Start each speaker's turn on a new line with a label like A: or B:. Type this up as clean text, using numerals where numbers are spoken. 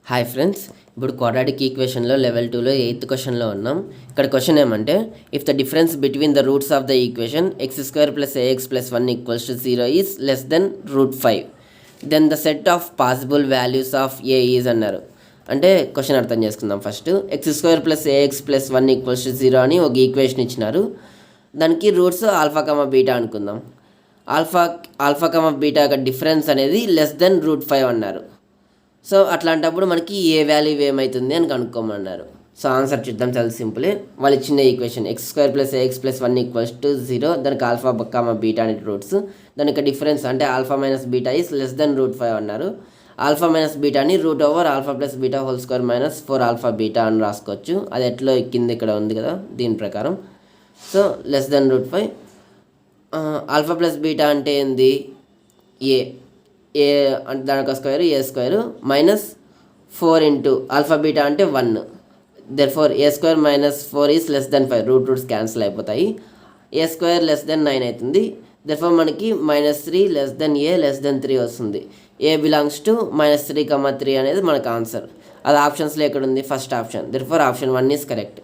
A: Hi friends, ఇప్పుడు quadratic ఈక్వేషన్లో level 2లో 8th క్వశ్చన్లో ఉన్నాం. ఇక్కడ క్వశ్చన్ ఏమంటే, if the difference between the roots of the equation x² + ax + 1 = 0 is less than √5, then the set of possible values of a is అన్నారు. అంటే question అర్థం చేసుకుందాం. ఫస్ట్ x² + ax + 1 = 0 అని ఒక ఈక్వేషన్ ఇచ్చినారు. దానికి రూట్స్ ఆల్ఫా, బీటా అనుకుందాం. Alpha, beta యొక్క డిఫరెన్స్ అనేది లెస్ దెన్ √5 అన్నారు. సో అట్లాంటప్పుడు మనకి ఏ వాల్యూ ఏమవుతుంది అని కనుక్కోమన్నారు. సో ఆన్సర్ చూద్దాం, చాలా సింపుల్. వాళ్ళు ఇచ్చిన ఈక్వేషన్ x² + ax + 1 = 0, దానికి ఆల్ఫా, బీటా అనే రూట్స్. దానికి డిఫరెన్స్ అంటే alpha - beta is less than √5 అన్నారు. ఆల్ఫా - బీటాని √α + β² - 4α β అని రాసుకోవచ్చు. అది ఎట్లా కింద ఇక్కడ ఉంది కదా, దీని ప్రకారం. So less than √5. Alpha + beta అంటే ఏంది? ఏ అంటే దానికి square a² -4 into alpha beta అంటే 1. Therefore a² - 4 is less than 5. Roots cancel అయిపోతాయి. a² లెస్ దెన్ 9 అవుతుంది. దెర్ఫోర్ మనకి -3 less than a less than 3 వస్తుంది. a బిలాంగ్స్ టు -3, 3 అనేది మనకు ఆన్సర్. అది ఆప్షన్స్లో ఎక్కడ ఉంది? First option. Therefore option 1 is correct.